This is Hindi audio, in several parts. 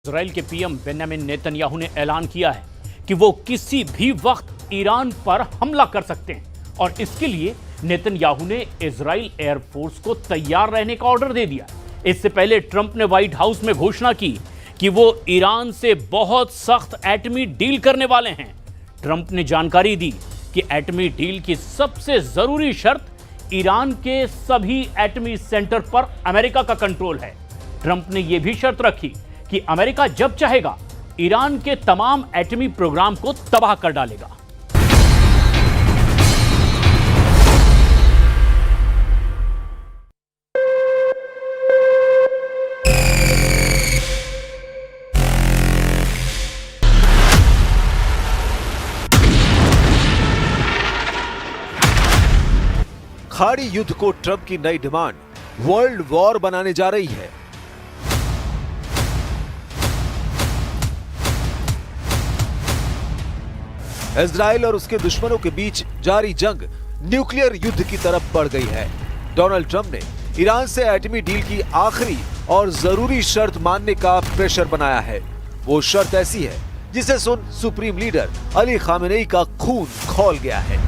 इजराइल के पीएम बेंजामिन नेतन्याहू ने ऐलान किया है कि वो किसी भी वक्त ईरान पर हमला कर सकते हैं और इसके लिए नेतन्याहू ने इजराइल एयरफोर्स को तैयार रहने का ऑर्डर दे दिया। इससे पहले ट्रंप ने व्हाइट हाउस में घोषणा की कि वो ईरान से बहुत सख्त एटमी डील करने वाले हैं। ट्रंप ने जानकारी दी कि एटमी डील की सबसे जरूरी शर्त ईरान के सभी एटमी सेंटर पर अमेरिका का कंट्रोल है। ट्रंप ने यह भी शर्त रखी कि अमेरिका जब चाहेगा ईरान के तमाम एटमी प्रोग्राम को तबाह कर डालेगा। खाड़ी युद्ध को ट्रंप की नई डिमांड वर्ल्ड वॉर बनाने जा रही है। इजराइल और उसके दुश्मनों के बीच जारी जंग न्यूक्लियर युद्ध की तरफ बढ़ गई है। डोनाल्ड ट्रंप ने ईरान से एटमी डील की आखिरी और जरूरी शर्त मानने का प्रेशर बनाया है। वो शर्त ऐसी है जिसे सुन सुप्रीम लीडर अली खामेनेई का खून खौल गया है।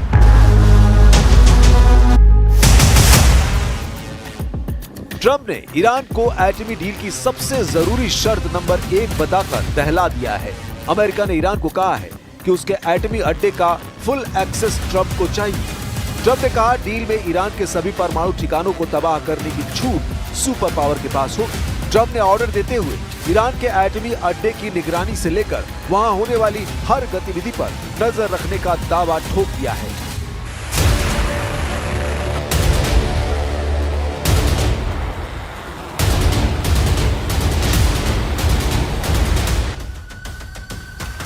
ट्रंप ने ईरान को एटमी डील की सबसे जरूरी शर्त नंबर 1 बताकर दहला दिया है। अमेरिका ने ईरान को कहा है कि उसके एटमी अड्डे का फुल एक्सेस ट्रंप को चाहिए। ट्रंप ने कहा डील में ईरान के सभी परमाणु ठिकानों को तबाह करने की छूट सुपर पावर के पास होगी। ट्रंप ने ऑर्डर देते हुए ईरान के एटमी अड्डे की निगरानी से लेकर वहां होने वाली हर गतिविधि पर नजर रखने का दावा ठोक दिया है।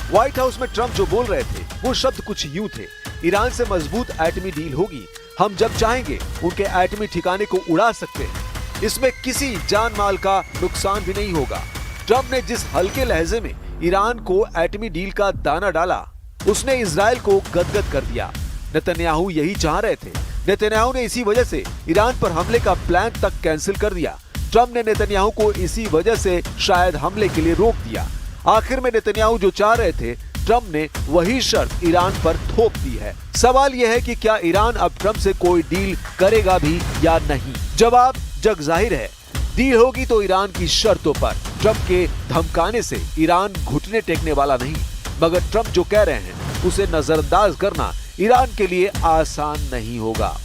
व्हाइट हाउस में ट्रंप जो बोल रहे थे वो शब्द कुछ यूं थे, ईरान से मजबूत एटमी डील होगी, हम जब चाहेंगे उनके एटमी ठिकाने को उड़ा सकते हैं, इसमें किसी जान माल का नुकसान भी नहीं होगा। ट्रंप ने जिस हल्के लहजे में ईरान को एटमी डील का दाना डाला उसने इजराइल को गदगद कर दिया। नेतन्याहू यही चाह रहे थे। नेतन्याहू ने इसी वजह से ईरान पर हमले का प्लान तक कैंसिल कर दिया। ट्रंप ने नेतन्याहू को इसी वजह से शायद हमले के लिए रोक दिया। आखिर में नेतन्याहू जो चाह रहे थे ट्रंप ने वही शर्त ईरान पर थोप दी है। सवाल यह है कि क्या ईरान अब ट्रंप से कोई डील करेगा भी या नहीं। जवाब जग जाहिर है, डील होगी तो ईरान की शर्तों पर। ट्रंप के धमकाने से ईरान घुटने टेकने वाला नहीं, मगर ट्रंप जो कह रहे हैं उसे नजरअंदाज करना ईरान के लिए आसान नहीं होगा।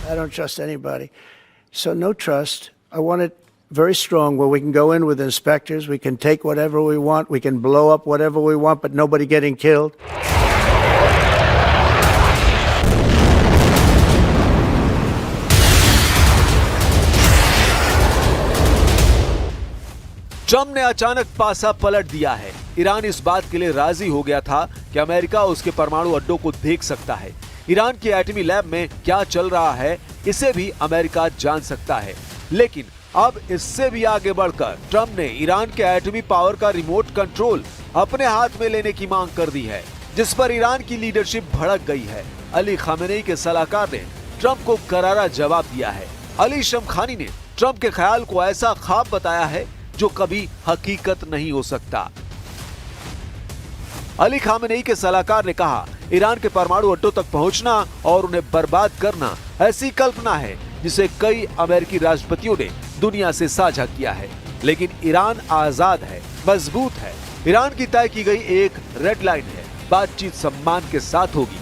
I don't trust anybody. So no trust. I want it very strong where we can go in with inspectors, we can take whatever we want, we can blow up whatever we want, but nobody getting killed. Trump ने अचानक पासा पलट दिया है। ईरान इस बात के लिए राजी हो गया था कि अमेरिका उसके परमाणु अड्डों को देख सकता है। ईरान की एटमी लैब में क्या चल रहा है इसे भी अमेरिका जान सकता है। लेकिन अब इससे भी आगे बढ़कर ट्रंप ने ईरान के एटमी पावर का रिमोट कंट्रोल अपने हाथ में लेने की मांग कर दी है, जिस पर ईरान की लीडरशिप भड़क गई है। अली खामेनेई के सलाहकार ने ट्रंप को करारा जवाब दिया है। अली शमखानी ने ट्रंप के ख्याल को ऐसा ख्वाब बताया है जो कभी हकीकत नहीं हो सकता। अली खामेनेई के सलाहकार ने कहा, ईरान के परमाणु अड्डों तक पहुंचना और उन्हें बर्बाद करना ऐसी कल्पना है जिसे कई अमेरिकी राष्ट्रपतियों ने दुनिया से साझा किया है। लेकिन ईरान आजाद है, मजबूत है। ईरान की तय की गई एक रेड लाइन है, बातचीत सम्मान के साथ होगी।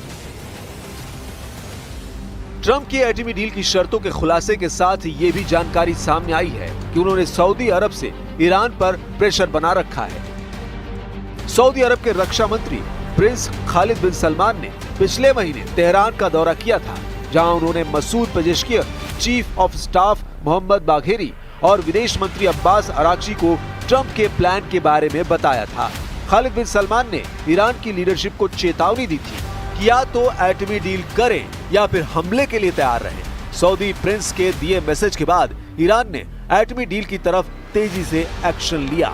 ट्रंप की एटमी डील की शर्तों के खुलासे के साथ ये भी जानकारी सामने आई है कि उन्होंने सऊदी अरब से ईरान पर प्रेशर बना रखा है। सऊदी अरब के रक्षा मंत्री प्रिंस खालिद बिन सलमान ने पिछले महीने तेहरान का दौरा किया था, जहां उन्होंने Masoud Pezeshkian, chief of staff Mohammad Bagheri और विदेश मंत्री अब्बास अराक्ची को ट्रंप के प्लान के बारे में बताया था। खालिद बिन सलमान ने ईरान की लीडरशिप को चेतावनी दी थी कि या तो एटमी डील करें या फिर हमले के लिए तैयार रहें। सऊदी प्रिंस के दिए मैसेज के बाद ईरान ने एटमी डील की तरफ तेजी से एक्शन लिया।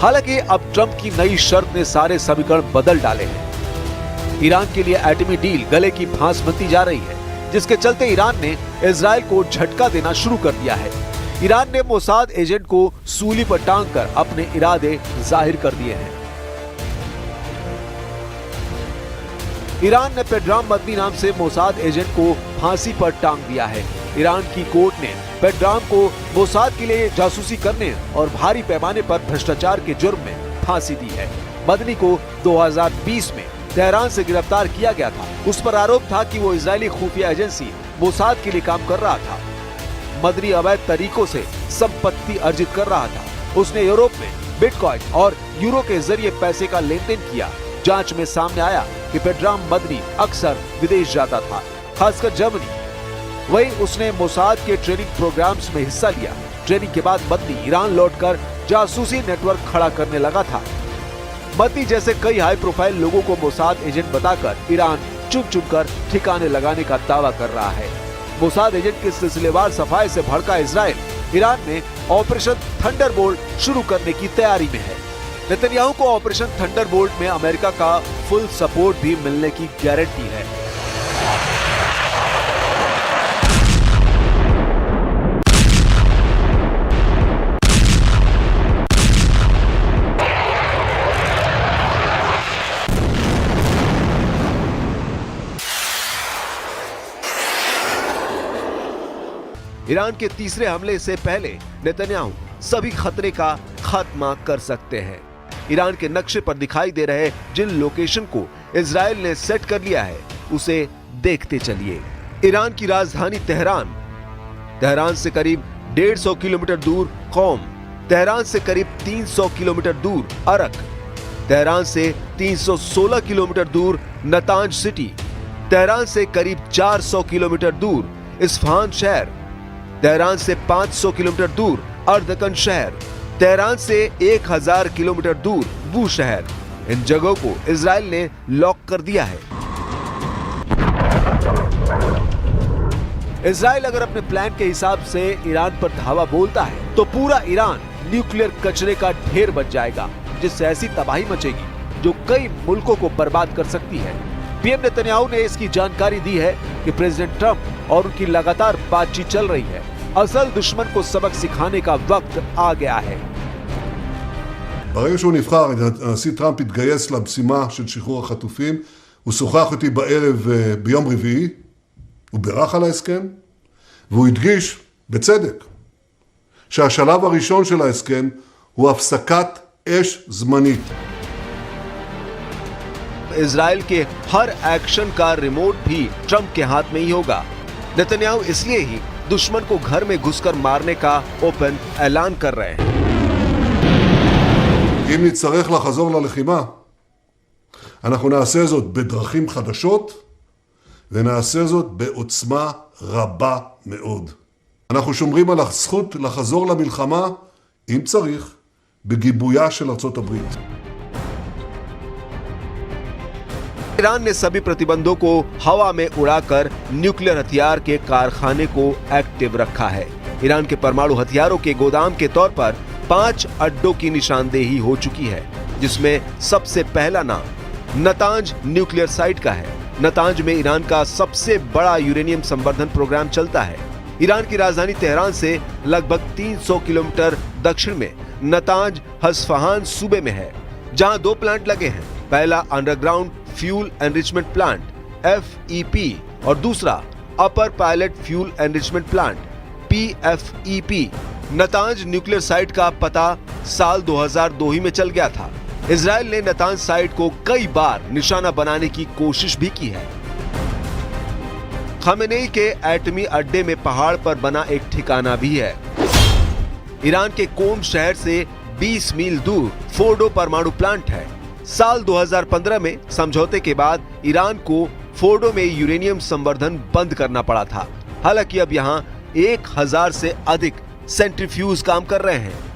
हालांकि अब ट्रंप की नई शर्त ने सारे समीकरण बदल डाले हैं। ईरान के लिए एटमी डील गले की फांस बनती जा रही है, जिसके चलते ईरान ने इजराइल को झटका देना शुरू कर दिया है। ईरान ने मोसाद एजेंट को सूली पर टांग कर अपने इरादे जाहिर कर दिए हैं। ईरान ने पेड्राम मदनी नाम से मोसाद एजेंट को फांसी पर टांग दिया है। ईरान की कोर्ट ने पेड्राम को मोसाद के लिए जासूसी करने और भारी पैमाने पर भ्रष्टाचार के जुर्म में फांसी दी है। मदनी को 2020 में तेहरान से गिरफ्तार किया गया था। उस पर आरोप था कि वो इजरायली खुफिया एजेंसी मोसाद के लिए काम कर रहा था। मदनी अवैध तरीकों से संपत्ति अर्जित कर रहा था। उसने यूरोप में बिटकॉइन और यूरो के जरिए पैसे का लेन देन किया। जांच में सामने आया कि पेड्राम मदनी अक्सर विदेश जाता था, खासकर जर्मनी। वहीं उसने मोसाद के ट्रेनिंग प्रोग्राम्स में हिस्सा लिया। ट्रेनिंग के बाद मदनी ईरान लौटकर जासूसी नेटवर्क खड़ा करने लगा था। मदनी जैसे कई हाई प्रोफाइल लोगों को मोसाद एजेंट बताकर ईरान चुन चुनकर ठिकाने लगाने का दावा कर रहा है। मोसाद एजेंट के सिलसिलेवार सफाई से भड़का इजराइल ईरान में ऑपरेशन थंडरबोल्ट शुरू करने की तैयारी में है। नेतन्याहू को ऑपरेशन थंडरबोल्ट में अमेरिका का फुल सपोर्ट भी मिलने की गारंटी है। ईरान के तीसरे हमले से पहले नेतन्याहू सभी खतरे का खात्मा कर सकते हैं। ईरान के नक्शे पर दिखाई दे रहे जिन लोकेशन को इजराइल ने सेट कर लिया है उसे देखते चलिए। ईरान की राजधानी तेहरान से करीब 150 किलोमीटर दूर कौम, तेहरान से करीब 300 किलोमीटर दूर अरक, तेहरान से 316 किलोमीटर दूर नतांज सिटी, तेहरान से करीब 400 किलोमीटर दूर इस्फहान शहर, तेहरान से 500 किलोमीटर दूर अर्दकन शहर, तेहरान से 1000 किलोमीटर दूर बू शहर। इन जगहों को इजराइल ने लॉक कर दिया है। इजराइल अगर अपने प्लान के हिसाब से ईरान पर धावा बोलता है तो पूरा ईरान न्यूक्लियर कचरे का ढेर बन जाएगा, जिससे ऐसी तबाही मचेगी जो कई मुल्कों को बर्बाद कर सकती है। पीएम नेतन्याहू ने इसकी जानकारी दी है कि प्रेसिडेंट ट्रंप और उनकी लगातार बातचीत चल रही है। असल दुश्मन को सबक सिखाने का वक्त आ गया है। ברגע שהוא נבחר, הנשיא טראמפ התגייס למשימה של שחרור החטופים. הוא שוחח איתי בערב ביום רביעי, הוא בירך על ההסכם, והוא הדגיש, בצדק, שהשלב הראשון של ההסכם הוא הפסקת אש זמנית. इजराइल के हर एक्शन का रिमोट भी ट्रंप के हाथ में ही होगा। नेतन्याहू इसलिए ही दुश्मन को घर में घुसकर मारने का ओपन ऐलान कर रहे हैं। אם נצטרך לחזור ללחימה, אנחנו נעשה זאת בדרכים חדשות, ונעשה זאת בעוצמה רבה מאוד. אנחנו שומרים על הזכות לחזור למלחמה, אם צריך, בגיבויה של ארצות הברית. ईरान ने सभी प्रतिबंधों को हवा में उड़ाकर न्यूक्लियर हथियार के कारखाने को एक्टिव रखा है। ईरान के परमाणु हथियारों के गोदाम के तौर पर 5 अड्डों की निशानदेही हो चुकी है, जिसमें सबसे पहला नाम नतांज न्यूक्लियर साइट का है। नतांज में ईरान का सबसे बड़ा यूरेनियम संवर्धन प्रोग्राम चलता है। ईरान की राजधानी तेहरान से लगभग 300 किलोमीटर दक्षिण में नतांज हस्फहान सूबे में है, जहां 2 प्लांट लगे हैं। पहला underground fuel enrichment plant FEP और दूसरा upper pilot fuel enrichment plant PFEP। Natanz nuclear site का पता साल 2002 ही में चल गया था। इजराइल ने नतांज साइट को कई बार निशाना बनाने की कोशिश भी की है। खमेनेई के एटमी अड्डे में पहाड़ पर बना एक ठिकाना भी है। ईरान के कोम शहर से 20 मील दूर फोर्डो परमाणु प्लांट है। साल 2015 में समझौते के बाद ईरान को फोर्डो में यूरेनियम संवर्धन बंद करना पड़ा था। हालांकि अब यहां 1000 से अधिक सेंट्रीफ्यूज काम कर रहे हैं।